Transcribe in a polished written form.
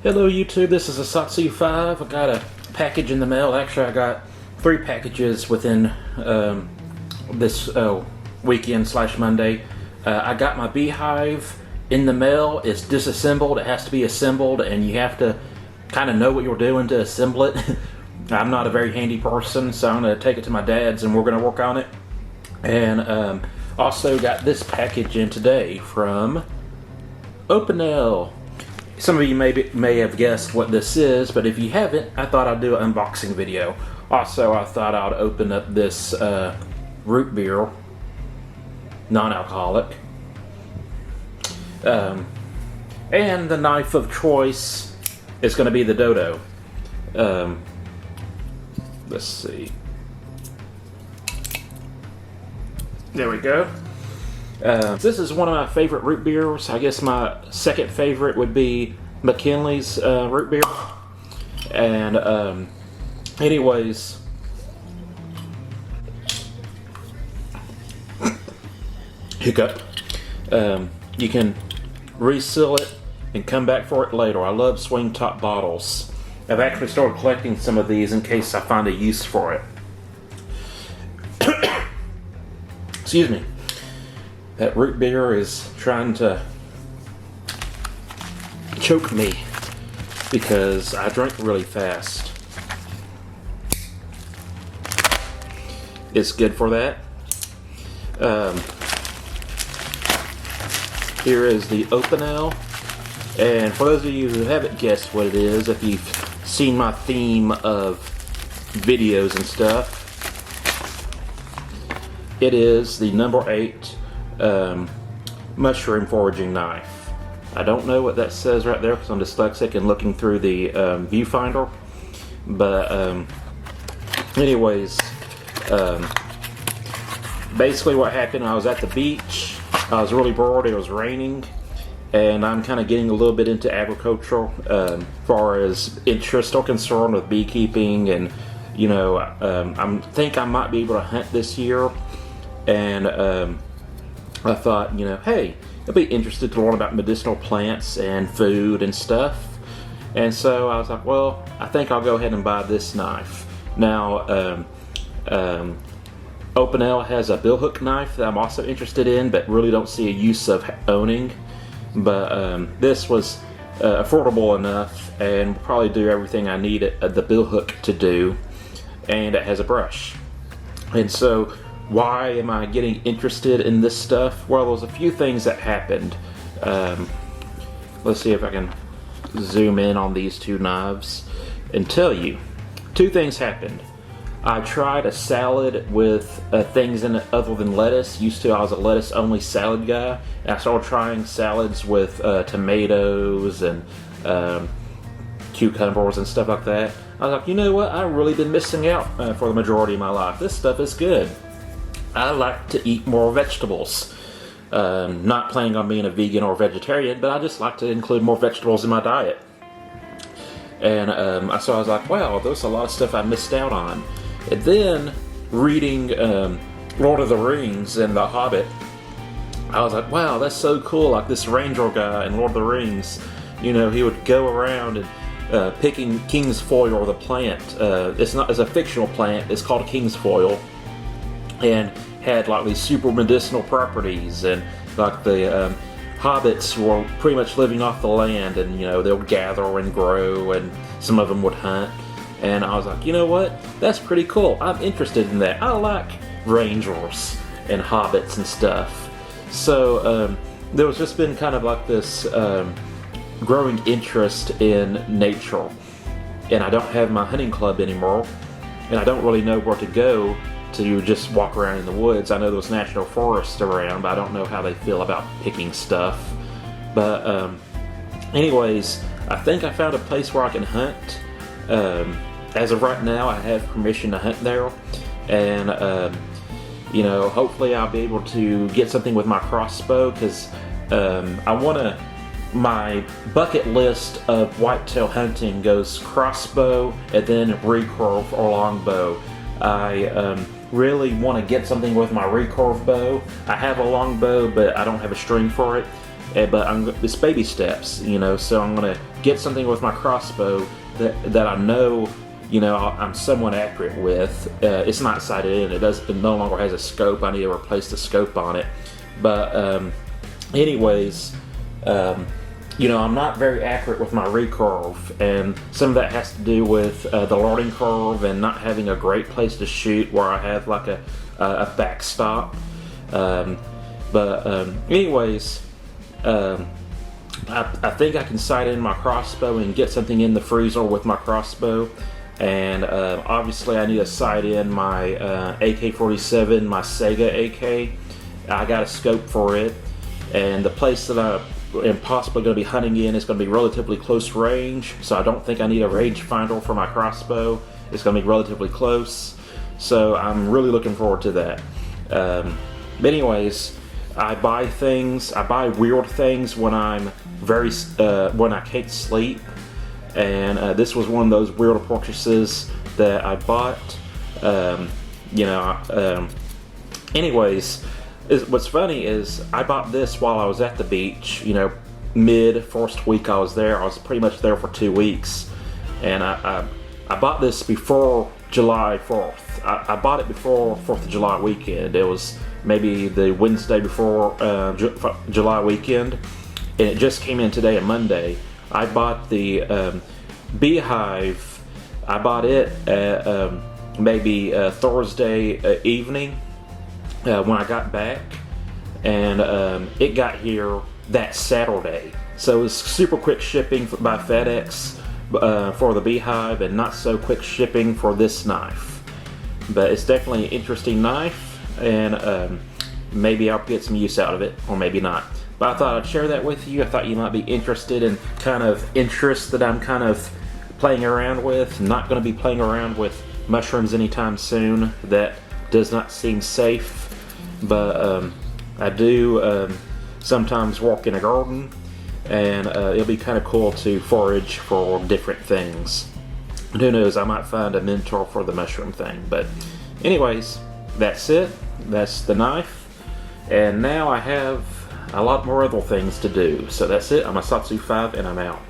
Hello YouTube, this is a Satsu 5. I got a package in the mail. Actually, I got 3 packages within this weekend / Monday. I got my beehive in the mail. It's disassembled. It has to be assembled, and you have to kind of know what you're doing to assemble it. I'm not a very handy person, so I'm going to take it to my dad's and we're going to work on it. And also got this package in today from Opinel. Some of you may have guessed what this is, but if you haven't, I thought I'd do an unboxing video. Also, I thought I'd open up this root beer, non-alcoholic. And the knife of choice is going to be the dodo. Let's see. There we go. This is one of my favorite root beers. I guess my second favorite would be McKinley's root beer. And anyways, hiccup. You can reseal it and come back for it later. I love swing top bottles. I've actually started collecting some of these in case I find a use for it. Excuse me. That root beer is trying to choke me because I drink really fast. It's good for that. Here is the Opinel. And for those of you who haven't guessed what it is, if you've seen my theme of videos and stuff, it is the number 8 mushroom foraging knife. I don't know what that says right there because I'm dyslexic and looking through the viewfinder. But anyways, basically what happened, I was at the beach. I was really bored. It was raining. And I'm kind of getting a little bit into agriculture as far as interest or concern with beekeeping. And, you know, I think I might be able to hunt this year. And I thought, you know, hey, I'd be interested to learn about medicinal plants and food and stuff. And so I was like, well, I think I'll go ahead and buy this knife. Now, Opinel has a billhook knife that I'm also interested in, but really don't see a use of owning. But this was affordable enough and will probably do everything I need the billhook to do. And it has a brush. And so, why am I getting interested in this stuff? Well, there's a few things that happened. Let's see if I can zoom in on these 2 knives and tell you. 2 things happened. I tried a salad with things in it other than lettuce. Used to, I was a lettuce-only salad guy. And I started trying salads with tomatoes and cucumbers and stuff like that. I was like, you know what? I've really been missing out for the majority of my life. This stuff is good. I like to eat more vegetables. Not planning on being a vegan or vegetarian, but I just like to include more vegetables in my diet. And so I was like, wow, there's a lot of stuff I missed out on. And then reading Lord of the Rings and The Hobbit, I was like, wow, that's so cool. Like this ranger guy in Lord of the Rings, you know, he would go around and picking king's foil, the plant. It's a fictional plant. It's called king's foil. And had like these super medicinal properties, and like the hobbits were pretty much living off the land, and you know they'll gather and grow, and some of them would hunt. And I was like, you know what? That's pretty cool. I'm interested in that. I like rangers and hobbits and stuff. So there was just been kind of like this growing interest in nature, and I don't have my hunting club anymore, and I don't really know where to go to just walk around in the woods. I know there's national forests around, but I don't know how they feel about picking stuff. But anyways, I think I found a place where I can hunt. As of right now, I have permission to hunt there. And, you know, hopefully I'll be able to get something with my crossbow, because I want to... My bucket list of whitetail hunting goes crossbow and then recurve or longbow. I really want to get something with my recurve bow. I have a long bow, but I don't have a string for it. but it's baby steps, you know. So I'm gonna get something with my crossbow that I know, you know, I'm somewhat accurate with. It's not sighted in. It no longer has a scope. I need to replace the scope on it. But anyways, you know, I'm not very accurate with my recurve, and some of that has to do with the learning curve and not having a great place to shoot where I have like a backstop. Anyways, I think I can sight in my crossbow and get something in the freezer with my crossbow. And obviously I need to sight in my AK-47, my Sega AK. I got a scope for it, and the place that I am possibly going to be hunting in is going to be relatively close range, so I don't think I need a rangefinder for my crossbow. It's going to be relatively close, so I'm really looking forward to that. But anyways, I buy weird things when I'm when I can't sleep, and this was one of those weird purchases that I bought. Anyways, what's funny is I bought this while I was at the beach. You know, first week I was there. I was pretty much there for 2 weeks, and I bought this before July 4th. I bought it before 4th of July weekend. It was maybe the Wednesday before July weekend, and it just came in today, a Monday. I bought the Beehive. I bought it at maybe Thursday evening when I got back, and it got here that Saturday. So it was super quick shipping by FedEx for the Beehive, and not so quick shipping for this knife. But it's definitely an interesting knife, and maybe I'll get some use out of it, or maybe not. But I thought I'd share that with you. I thought you might be interested in kind of interests that I'm kind of playing around with. Not going to be playing around with mushrooms anytime soon. That does not seem safe. But I do sometimes walk in a garden, and it'll be kind of cool to forage for different things. And who knows, I might find a mentor for the mushroom thing. But anyways, that's it. That's the knife. And now I have a lot more other things to do. So that's it. I'm a Satsu 5, and I'm out.